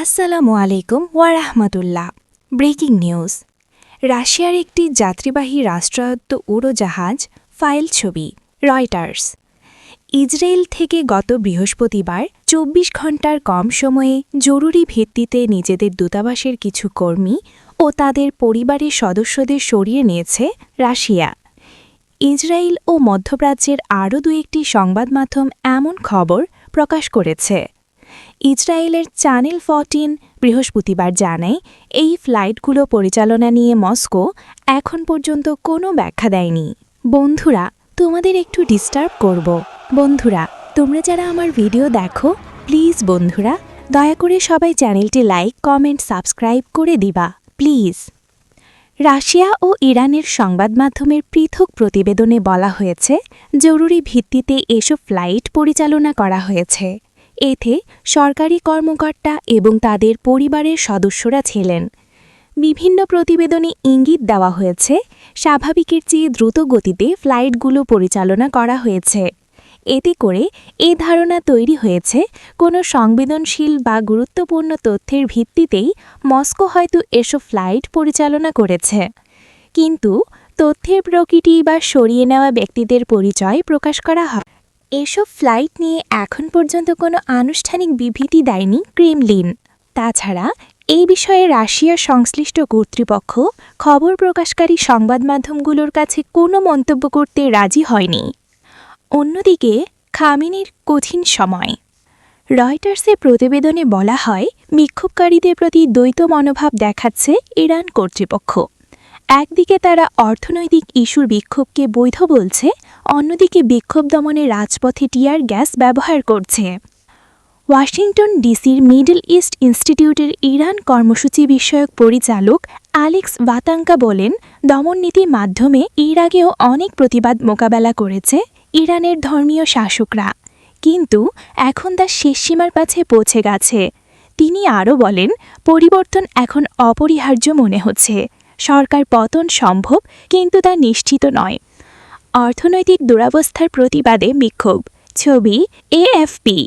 আসসালামু আলাইকুম ওয়া রাহমাতুল্লাহ। Breaking news. রাশিয়ার একটি যাত্রীবাহী রাষ্ট্রায়ত্ত উড়োজাহাজ ফাইল ছবি রয়টার্স। ইসরায়েল থেকে গত বৃহস্পতিবার ২৪ ঘণ্টার কম সময়ে জরুরি ভিত্তিতে নিজেদের দূতাবাসের কিছু কর্মী ও তাদের পরিবারের সদস্যদের সরিয়ে নিয়েছে রাশিয়া। ইসরায়েল ও মধ্যপ্রাচ্যের আরও দু-একটি সংবাদমাধ্যম এমন খবর প্রকাশ করেছে। ইসরায়েলের চ্যানেল ১৪ বৃহস্পতিবার জানায়, এই ফ্লাইটগুলো পরিচালনা নিয়ে মস্কো এখন পর্যন্ত কোনো ব্যাখ্যা দেয়নি। বন্ধুরা, তোমাদের একটু ডিস্টার্ব করব। বন্ধুরা, তোমরা যারা আমার ভিডিও দেখো, প্লিজ বন্ধুরা, দয়া করে সবাই চ্যানেলটি লাইক, কমেন্ট, সাবস্ক্রাইব করে দিবা প্লিজ। রাশিয়া ও ইরানের সংবাদমাধ্যমের পৃথক প্রতিবেদনে বলা হয়েছে, জরুরি ভিত্তিতে এসব ফ্লাইট পরিচালনা করা হয়েছে। এতে সরকারি কর্মকর্তা এবং তাদের পরিবারের সদস্যরা ছিলেন। বিভিন্ন প্রতিবেদনে ইঙ্গিত দেওয়া হয়েছে, স্বাভাবিকের চেয়ে দ্রুত গতিতে ফ্লাইটগুলো পরিচালনা করা হয়েছে। এতে করে এ ধারণা তৈরি হয়েছে, কোনো সংবেদনশীল বা গুরুত্বপূর্ণ তথ্যের ভিত্তিতেই মস্কো হয়তো এসব ফ্লাইট পরিচালনা করেছে। কিন্তু তথ্যের প্রকৃতি বা সরিয়ে নেওয়া ব্যক্তিদের পরিচয় প্রকাশ করা হয়। এসব ফ্লাইট নিয়ে এখন পর্যন্ত কোনো আনুষ্ঠানিক বিবৃতি দেয়নি ক্রেমলিন। তাছাড়া এই বিষয়ে রাশিয়ার সংশ্লিষ্ট কর্তৃপক্ষ খবর প্রকাশকারী সংবাদমাধ্যমগুলোর কাছে কোনো মন্তব্য করতে রাজি হয়নি। অন্যদিকে খামেনির কঠিন সময়। রয়টার্সের প্রতিবেদনে বলা হয়, বিক্ষোভকারীদের প্রতি দ্বৈত মনোভাব দেখাচ্ছে ইরান কর্তৃপক্ষ। একদিকে তারা অর্থনৈতিক ইস্যুর বিক্ষোভকে বৈধ বলছে, অন্যদিকে বিক্ষোভ দমনে রাজপথে টিয়ার গ্যাস ব্যবহার করছে। ওয়াশিংটন ডিসির মিডল ইস্ট ইনস্টিটিউটের ইরান কর্মসূচি বিষয়ক পরিচালক অ্যালেক্স ভাতাঙ্কা বলেন, দমননীতির মাধ্যমে এর আগেও অনেক প্রতিবাদ মোকাবেলা করেছে ইরানের ধর্মীয় শাসকরা, কিন্তু এখন তা শেষ সীমার কাছে পৌঁছে গেছে। তিনি আরও বলেন, পরিবর্তন এখন অপরিহার্য মনে হচ্ছে। সরকার পতন সম্ভব, কিন্তু তা নিশ্চিত নয়। অর্থনৈতিক দুরবস্থার প্রতিবাদে বিক্ষোভ। ছবি এএফপি।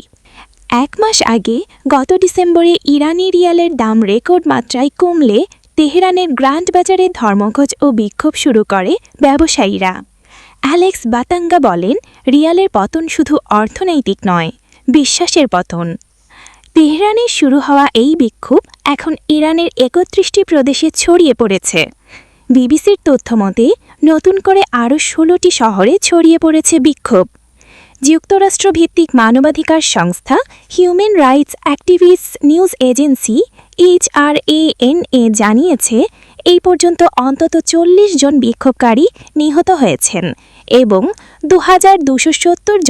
১ মাস আগে গত ডিসেম্বরে ইরানি রিয়ালের দাম রেকর্ড মাত্রায় কমলে তেহরানের গ্র্যান্ড বাজারে ধর্মঘট ও বিক্ষোভ শুরু করে ব্যবসায়ীরা। অ্যালেক্স ভাতাঙ্কা বলেন, রিয়ালের পতন শুধু অর্থনৈতিক নয়, বিশ্বাসের পতন। তেহরানে শুরু হওয়া এই বিক্ষোভ এখন ইরানের ৩১টি প্রদেশে ছড়িয়ে পড়েছে। বিবিসির তথ্যমতে নতুন করে আরও ১৬টি শহরে ছড়িয়ে পড়েছে বিক্ষোভ। যুক্তরাষ্ট্রভিত্তিক মানবাধিকার সংস্থা human rights activist news agency HRANA জানিয়েছে, এই পর্যন্ত অন্তত ৪০ জন বিক্ষোভকারী নিহত হয়েছেন এবং ২,২৭০ জন